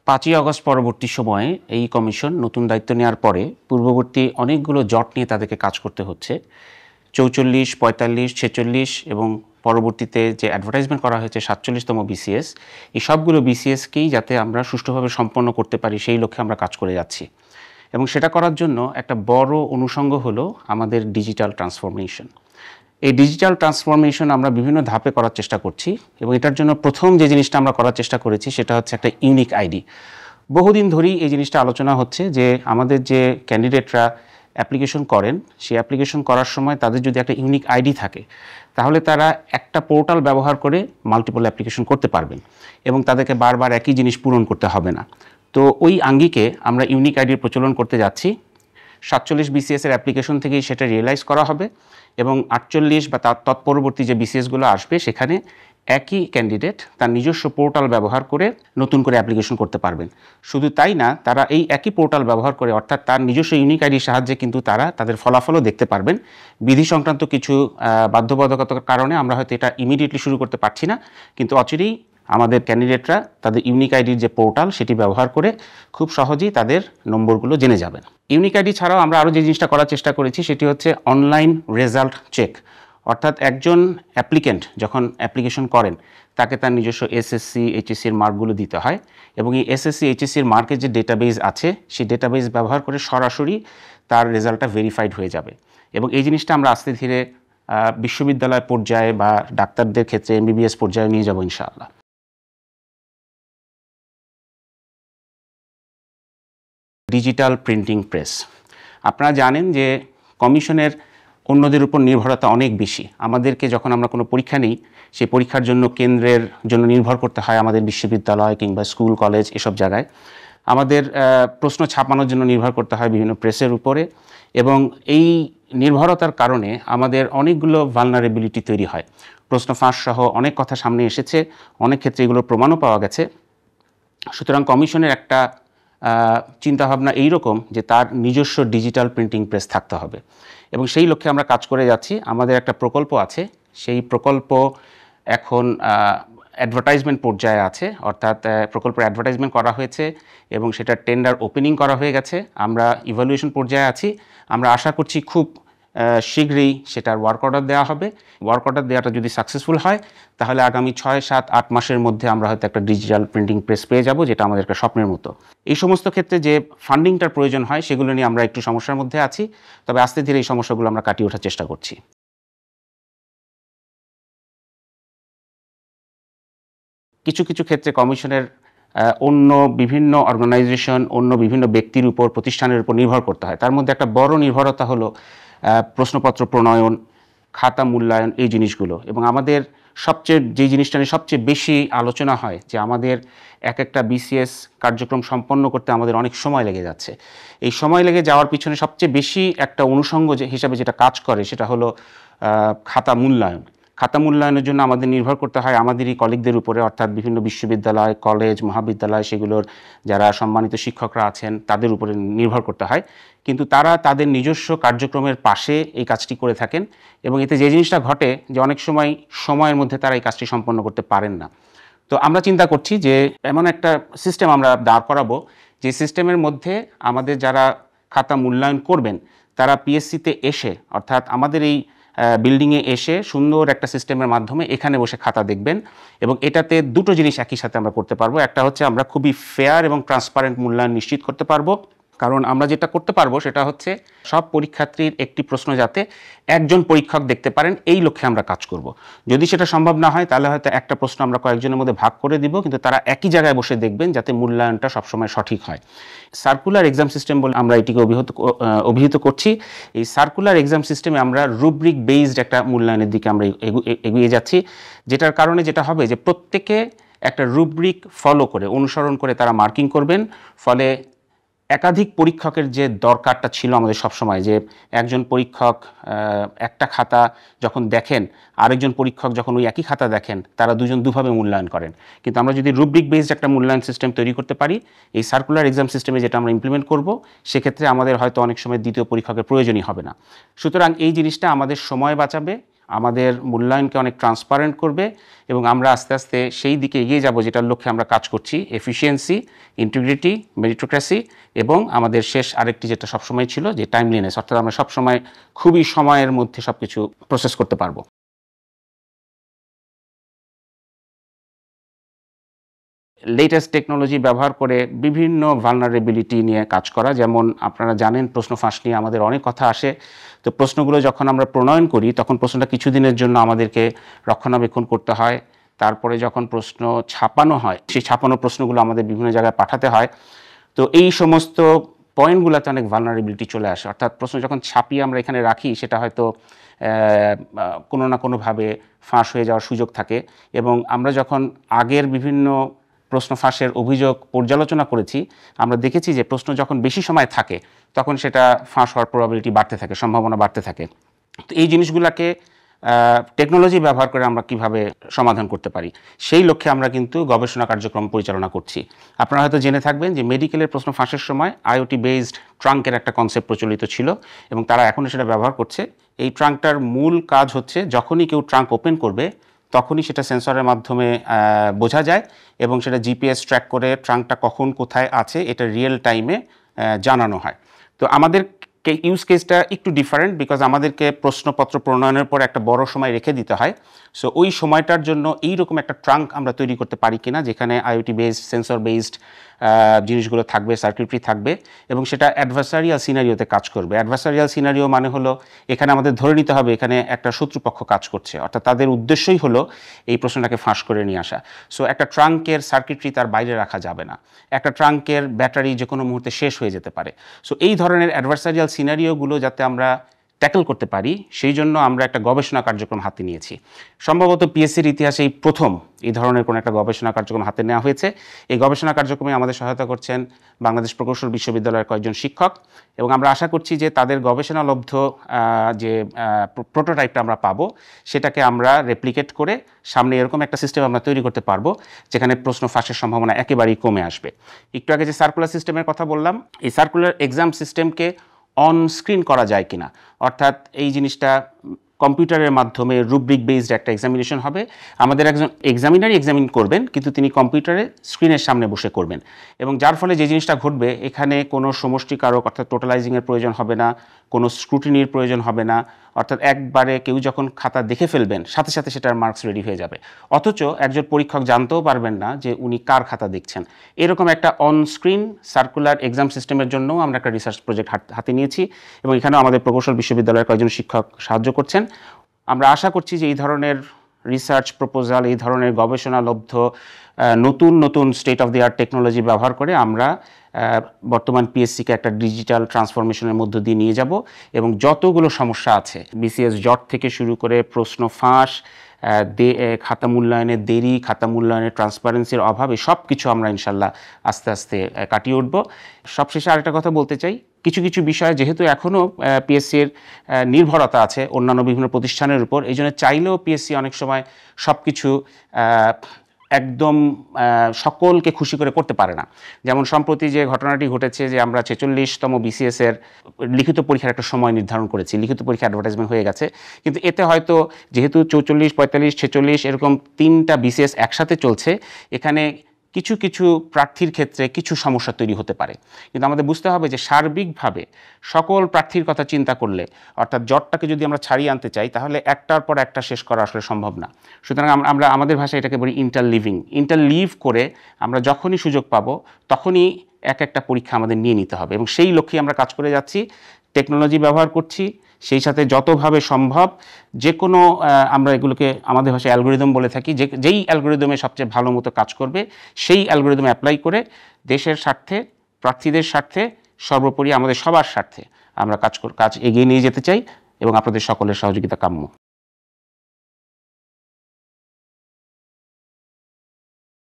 5ই August পরবর্তী সময়ে এই কমিশন নতুন দায়িত্ব নেওয়ার পরে পূর্ববর্তী অনেকগুলো জট নিয়ে তাদেরকে কাজ করতে হচ্ছে। 44, 45, 46 এবং পরবর্তীতে যে অ্যাডভার্টাইজমেন্ট করা হয়েছে 47তম বিসিএস, এই সবগুলো বিসিএসকেই যাতে আমরা সুষ্ঠুভাবে সম্পন্ন করতে পারি সেই লক্ষ্যে আমরা কাজ করে যাচ্ছি। এবং সেটা করার জন্য একটা বড় অনুষঙ্গ হলো আমাদের ডিজিটাল ট্রান্সফরমেশন। এই ডিজিটাল ট্রান্সফরমেশন আমরা বিভিন্ন ধাপে করার চেষ্টা করছি এবং এটার জন্য প্রথম যে জিনিসটা আমরা করার চেষ্টা করেছি সেটা হচ্ছে একটা ইউনিক আইডি। বহুদিন ধরেই এই জিনিসটা আলোচনা হচ্ছে যে আমাদের যে ক্যান্ডিডেটরা অ্যাপ্লিকেশন করেন, সেই অ্যাপ্লিকেশন করার সময় তাদের যদি একটা ইউনিক আইডি থাকে তাহলে তারা একটা পোর্টাল ব্যবহার করে মাল্টিপল অ্যাপ্লিকেশন করতে পারবেন এবং তাদেরকে বারবার একই জিনিস পূরণ করতে হবে না। তো ওই আঙ্গিকে আমরা ইউনিক আইডির প্রচলন করতে যাচ্ছি। 47 বিসিএসের অ্যাপ্লিকেশন থেকেই সেটা রিয়েলাইজ করা হবে এবং 48 বা তার তৎপরবর্তী যে বিসিএসগুলো আসবে সেখানে একই ক্যান্ডিডেট তার নিজস্ব পোর্টাল ব্যবহার করে নতুন করে অ্যাপ্লিকেশন করতে পারবেন। শুধু তাই না, তারা এই একই পোর্টাল ব্যবহার করে অর্থাৎ তার নিজস্ব ইউনিক আইডির সাহায্যে কিন্তু তারা তাদের ফলাফলও দেখতে পারবেন। বিধি সংক্রান্ত কিছু বাধ্যবাধকতার কারণে আমরা হয়তো এটা ইমিডিয়েটলি শুরু করতে পারছি না, কিন্তু অচিরেই আমাদের ক্যান্ডিডেটরা তাদের ইউনিক আইডির যে পোর্টাল সেটি ব্যবহার করে খুব সহজেই তাদের নম্বরগুলো জেনে যাবেন। ইউনিক আইডি ছাড়াও আমরা আরও যে জিনিসটা করার চেষ্টা করেছি সেটি হচ্ছে অনলাইন রেজাল্ট চেক। অর্থাৎ একজন অ্যাপ্লিকেন্ট যখন অ্যাপ্লিকেশন করেন তাকে তার নিজস্ব এসএসসি, এইচএসসির মার্কগুলো দিতে হয় এবং এই এসএসসি, এইচএসসির মার্কের যে ডেটাবেস আছে সেই ডেটাবেস ব্যবহার করে সরাসরি তার রেজাল্টটা ভেরিফাইড হয়ে যাবে। এবং এই জিনিসটা আমরা আস্তে ধীরে বিশ্ববিদ্যালয় পর্যায়ে বা ডাক্তারদের ক্ষেত্রে এমবিবিএস পর্যায়ে নিয়ে যাব ইনশাআল্লাহ। Digital printing press. আপনারা জানেন যে কমিশনের অন্যদের উপর নির্ভরতা অনেক বেশি। আমাদেরকে যখন আমরা কোনো পরীক্ষা নিই সেই পরীক্ষার জন্য কেন্দ্রের জন্য নির্ভর করতে হয় আমাদের বিশ্ববিদ্যালয় কিংবা স্কুল কলেজ এসব জায়গায়। আমাদের প্রশ্ন ছাপানোর জন্য নির্ভর করতে হয় বিভিন্ন প্রেসের উপরে এবং এই নির্ভরতার কারণে আমাদের অনেকগুলো ভালনারেবিলিটি তৈরি হয়। প্রশ্ন ফাঁস সহ অনেক কথা সামনে এসেছে, অনেক ক্ষেত্রে এগুলোর প্রমাণও পাওয়া গেছে। সুতরাং কমিশনের একটা চিন্তাভাবনা এইরকম যে তার নিজস্ব ডিজিটাল প্রিন্টিং প্রেস থাকতে হবে এবং সেই লক্ষ্যে আমরা কাজ করে যাচ্ছি। আমাদের একটা প্রকল্প আছে, সেই প্রকল্প এখন অ্যাডভার্টাইজমেন্ট পর্যায়ে আছে, অর্থাৎ প্রকল্পের অ্যাডভার্টাইজমেন্ট করা হয়েছে এবং সেটার টেন্ডার ওপেনিং করা হয়ে গেছে। আমরা ইভ্যালুয়েশন পর্যায়ে আছি। আমরা আশা করছি খুব শীঘ্রই সেটার ওয়ার্ক অর্ডার দেওয়া হবে। ওয়ার্ক অর্ডার দেওয়াটা যদি সাকসেসফুল হয় তাহলে আগামী 6, 7, 8 মাসের মধ্যে আমরা হয়তো একটা ডিজিটাল প্রিন্টিং প্রেস পেয়ে যাব, যেটা আমাদের একটা স্বপ্নের মতো। এই সমস্ত ক্ষেত্রে যে ফান্ডিংটার প্রয়োজন হয় সেগুলো নিয়ে আমরা একটু সমস্যার মধ্যে আছি, তবে আস্তে ধীরে এই সমস্যাগুলো আমরা কাটিয়ে ওঠার চেষ্টা করছি। কিছু কিছু ক্ষেত্রে কমিশনের অন্য বিভিন্ন অর্গানাইজেশন, অন্য বিভিন্ন ব্যক্তির উপর, প্রতিষ্ঠানের উপর নির্ভর করতে হয়। তার মধ্যে একটা বড় নির্ভরতা হলো প্রশ্নপত্র প্রণয়ন, খাতা মূল্যায়ন, এই জিনিসগুলো। এবং আমাদের যে জিনিসটা নিয়ে সবচেয়ে বেশি আলোচনা হয় যে আমাদের একটা বিসিএস কার্যক্রম সম্পন্ন করতে আমাদের অনেক সময় লেগে যাচ্ছে। এই সময় লেগে যাওয়ার পিছনে সবচেয়ে বেশি একটা অনুষঙ্গ হিসাবে যেটা কাজ করে সেটা হলো খাতা মূল্যায়ন। খাতা মূল্যায়নের জন্য আমাদের নির্ভর করতে হয় আমাদেরই কলিগদের উপরে, অর্থাৎ বিভিন্ন বিশ্ববিদ্যালয়, কলেজ, মহাবিদ্যালয়, সেগুলোর যারা সম্মানিত শিক্ষকরা আছেন তাদের উপরে নির্ভর করতে হয়। কিন্তু তারা তাদের নিজস্ব কার্যক্রমের পাশে এই কাজটি করে থাকেন এবং এতে যে জিনিসটা ঘটে যে অনেক সময় সময়ের মধ্যে তারা এই কাজটি সম্পন্ন করতে পারেন না। তো আমরা চিন্তা করছি যে এমন একটা সিস্টেম আমরা দাঁড় করাবো যে সিস্টেমের মধ্যে আমাদের যারা খাতা মূল্যায়ন করবেন তারা পিএসসিতে এসে, অর্থাৎ আমাদের এই বিল্ডিংয়ে এসে সুন্দর একটা সিস্টেমের মাধ্যমে এখানে বসে খাতা দেখবেন এবং এটাতে দুটো জিনিস একই সাথে আমরা করতে পারবো। একটা হচ্ছে আমরা খুবই ফেয়ার এবং ট্রান্সপারেন্ট মূল্যায়ন নিশ্চিত করতে পারবো, কারণ আমরা যেটা করতে পারবো সেটা হচ্ছে সব পরীক্ষার্থীর একটি প্রশ্ন যাতে একজন পরীক্ষক দেখতে পারেন এই লক্ষ্যে আমরা কাজ করব। যদি সেটা সম্ভব না হয় তাহলে হয়তো একটা প্রশ্ন আমরা কয়েকজনের মধ্যে ভাগ করে দিব, কিন্তু তারা একই জায়গায় বসে দেখবেন যাতে মূল্যায়নটা সবসময় সঠিক হয়। সার্কুলার এক্সাম সিস্টেম বলে আমরা এটিকে অভিহিত করছি। এই সার্কুলার এক্সাম সিস্টেমে আমরা রুব্রিক বেসড একটা মূল্যায়নের দিকে আমরা এগিয়ে যাচ্ছি, যেটার কারণে যেটা হবে যে প্রত্যেকে একটা রুব্রিক ফলো করে, অনুসরণ করে তারা মার্কিং করবেন। ফলে একাধিক পরীক্ষকের যে দরকারটা ছিল আমাদের সবসময়, যে একজন পরীক্ষক একটা খাতা যখন দেখেন, আরেকজন পরীক্ষক যখন ওই একই খাতা দেখেন, তারা দুজন দুভাবে মূল্যায়ন করেন। কিন্তু আমরা যদি রুব্রিক বেসড একটা মূল্যায়ন সিস্টেম তৈরি করতে পারি এই সার্কুলার এক্সাম সিস্টেমে, যেটা আমরা ইমপ্লিমেন্ট করব, সেক্ষেত্রে আমাদের হয়তো অনেক সময় দ্বিতীয় পরীক্ষকের প্রয়োজনই হবে না। সুতরাং এই জিনিসটা আমাদের সময় বাঁচাবে, আমাদের মূল্যায়নকে অনেক ট্রান্সপারেন্ট করবে এবং আমরা আস্তে আস্তে সেই দিকে এগিয়ে যাব যেটার লক্ষ্যে আমরা কাজ করছি, এফিসিয়েন্সি, ইন্টিগ্রিটি, মেরিটোক্রেসি এবং আমাদের শেষ আরেকটি যেটা সবসময় ছিল যে টাইমলিনেস, অর্থাৎ আমরা সবসময় খুবই সময়ের মধ্যে সব কিছু প্রসেস করতে পারবো। লেটেস্ট টেকনোলজি ব্যবহার করে বিভিন্ন ভালনারেবিলিটি নিয়ে কাজ করা, যেমন আপনারা জানেন প্রশ্ন ফাঁস নিয়ে আমাদের অনেক কথা আসে। তো প্রশ্নগুলো যখন আমরা প্রণয়ন করি তখন প্রশ্নটা কিছুদিনের জন্য আমাদেরকে রক্ষণাবেক্ষণ করতে হয়। তারপরে যখন প্রশ্ন ছাপানো হয় সেই ছাপানো প্রশ্নগুলো আমাদের বিভিন্ন জায়গায় পাঠাতে হয়। তো এই সমস্ত পয়েন্টগুলোতে অনেক ভালনারেবিলিটি চলে আসে, অর্থাৎ প্রশ্ন যখন ছাপিয়ে আমরা এখানে রাখি সেটা হয়তো কোনো না কোনোভাবে ফাঁস হয়ে যাওয়ার সুযোগ থাকে। এবং আমরা যখন আগের বিভিন্ন প্রশ্ন ফাঁসের অভিযোগ পর্যালোচনা করেছি আমরা দেখেছি যে প্রশ্ন যখন বেশি সময় থাকে তখন সেটা ফাঁস হওয়ার প্রবাবিলিটি বাড়তে থাকে, সম্ভাবনা বাড়তে থাকে। তো এই জিনিসগুলোকে টেকনোলজি ব্যবহার করে আমরা কিভাবে সমাধান করতে পারি সেই লক্ষ্যে আমরা কিন্তু গবেষণা কার্যক্রম পরিচালনা করছি। আপনারা হয়তো জেনে থাকবেন যে মেডিকেলের প্রশ্ন ফাঁসের সময় আইওটি বেসড ট্রাঙ্কের একটা কনসেপ্ট প্রচলিত ছিল এবং তারা এখনও সেটা ব্যবহার করছে। এই ট্রাঙ্কটার মূল কাজ হচ্ছে যখনই কেউ ট্রাঙ্ক ওপেন করবে তখনই সেটা সেন্সরের মাধ্যমে বোঝা যায় এবং সেটা জিপিএস ট্র্যাক করে ট্রাঙ্কটা কখন কোথায় আছে এটা রিয়েল টাইমে জানানো হয়। তো আমাদের ইউজ কেসটা একটু ডিফারেন্ট, বিকজ আমাদেরকে প্রশ্নপত্র প্রণয়নের পর একটা বড় সময় রেখে দিতে হয়। সো ওই সময়টার জন্য এইরকম একটা ট্রাঙ্ক আমরা তৈরি করতে পারি কিনা যেখানে আইওটি বেসড, সেন্সর বেসড জিনিসগুলো থাকবে, সার্কিটরি থাকবে এবং সেটা অ্যাডভার্সারিয়াল সিনারিওতে কাজ করবে। অ্যাডভার্সারিয়াল সিনারিও মানে হলো এখানে আমাদের ধরে নিতে হবে এখানে একটা শত্রুপক্ষ কাজ করছে, অর্থাৎ তাদের উদ্দেশ্যই হলো এই প্রশ্নটাকে ফাঁস করে নিয়ে আসা। সো একটা ট্রাঙ্কের সার্কিটরি তার বাইরে রাখা যাবে না, একটা ট্রাঙ্কের ব্যাটারি যে কোনো মুহূর্তে শেষ হয়ে যেতে পারে। সো এই ধরনের অ্যাডভার্সারিয়াল সিনারিওগুলো যাতে আমরা ট্যাকল করতে পারি সেই জন্য আমরা একটা গবেষণা কার্যক্রম হাতে নিয়েছি। সম্ভবত পিএসসির ইতিহাসে এই প্রথম এই ধরনের কোনো একটা গবেষণা কার্যক্রম হাতে নেওয়া হয়েছে। এই গবেষণা কার্যক্রমে আমাদের সহায়তা করছেন বাংলাদেশ প্রকৌশল বিশ্ববিদ্যালয়ের কয়েকজন শিক্ষক এবং আমরা আশা করছি যে তাদের গবেষণালব্ধ যে প্রোটোটাইপটা আমরা পাবো সেটাকে আমরা রেপ্লিকেট করে সামনে এরকম একটা সিস্টেম আমরা তৈরি করতে পারবো যেখানে প্রশ্ন ফাঁসের সম্ভাবনা একেবারেই কমে আসবে। একটু আগে যে সার্কুলার সিস্টেমের কথা বললাম, এই সার্কুলার এক্সাম সিস্টেমকে অন স্ক্রিন করা যায় কিনা, অর্থাৎ এই জিনিসটা কম্পিউটারের মাধ্যমে রুব্রিক বেসড একটা এক্সামিনেশন হবে। আমাদের একজন এক্সামিনারই এক্সামিন করবেন কিন্তু তিনি কম্পিউটারে স্ক্রিনের সামনে বসে করবেন এবং যার ফলে যে জিনিসটা ঘটবে এখানে কোনো সমষ্টিকারক অর্থাৎ টোটালাইজিংয়ের প্রয়োজন হবে না, কোনো স্ক্রুটিনির প্রয়োজন হবে না, অর্থাৎ একবারে কেউ যখন খাতা দেখে ফেলবেন সাথে সাথে সেটার মার্কস রেডি হয়ে যাবে, অথচ একজন পরীক্ষক জানতেও পারবেন না যে উনি কার খাতা দেখছেন। এরকম একটা অন স্ক্রিন সার্কুলার এক্সাম সিস্টেমের জন্যও আমরা একটা রিসার্চ প্রজেক্ট হাতে নিয়েছি এবং এখানেও আমাদের প্রকৌশল বিশ্ববিদ্যালয়ের কয়েকজন শিক্ষক সাহায্য করছেন। আমরা আশা করছি যে এই ধরনের রিসার্চ প্রপোজাল, এই ধরনের গবেষণালব্ধ নতুন নতুন state of the art technology ব্যবহার করে আমরা বর্তমান পিএসসিকে একটা ডিজিটাল ট্রান্সফরমেশনের মধ্য দিয়ে নিয়ে যাব এবং যতগুলো সমস্যা আছে বিসিএস জট থেকে শুরু করে প্রশ্ন ফাঁস, খাতা মূল্যায়নের দেরি, খাতা মূল্যায়নের ট্রান্সপারেন্সির অভাব, এই সব কিছু আমরা ইনশাল্লাহ আস্তে আস্তে কাটিয়ে উঠব। সবশেষে আরেকটা কথা বলতে চাই, কিছু কিছু বিষয় যেহেতু এখনও পিএসসির নির্ভরতা আছে অন্যান্য বিভিন্ন প্রতিষ্ঠানের উপর, এই জন্য চাইলেও পিএসসি অনেক সময় সব কিছু একদম সকলকে খুশি করে করতে পারে না। যেমন সম্প্রতি যে ঘটনাটি ঘটেছে যে আমরা 46তম বিসিএসের লিখিত পরীক্ষার একটা সময় নির্ধারণ করেছি, লিখিত পরীক্ষা অ্যাডভার্টাইজমেন্ট হয়ে গেছে, কিন্তু এতে হয়তো যেহেতু 44, 45, 46 এরকম 3টা বিসিএস একসাথে চলছে, এখানে কিছু কিছু প্রার্থীর ক্ষেত্রে কিছু সমস্যা তৈরি হতে পারে। কিন্তু আমাদের বুঝতে হবে যে সার্বিকভাবে সকল প্রার্থীর কথা চিন্তা করলে, অর্থাৎ জটটাকে যদি আমরা ছাড়িয়ে আনতে চাই তাহলে একটার পর একটা শেষ করা আসলে সম্ভব না। সুতরাং আমরা আমাদের ভাষায় এটাকে বলি ইন্টারলিভ করে আমরা যখনই সুযোগ পাবো তখনই এক একটা পরীক্ষা আমাদের নিয়ে নিতে হবে এবং সেই লক্ষ্যে আমরা কাজ করে যাচ্ছি, টেকনোলজি ব্যবহার করছি, সেই সাথে যতভাবে সম্ভব যে কোনো আমরা এগুলোকে আমাদের ভাষায় অ্যালগোরিদম বলে থাকি, যেই অ্যালগোরিদমে সবচেয়ে ভালো মতো কাজ করবে সেই অ্যালগোরিদম অ্যাপ্লাই করে দেশের স্বার্থে, প্রার্থীদের স্বার্থে, সর্বোপরি আমাদের সবার স্বার্থে আমরা কাজ এগিয়ে নিয়ে যেতে চাই এবং আপনাদের সকলের সহযোগিতা কাম্য।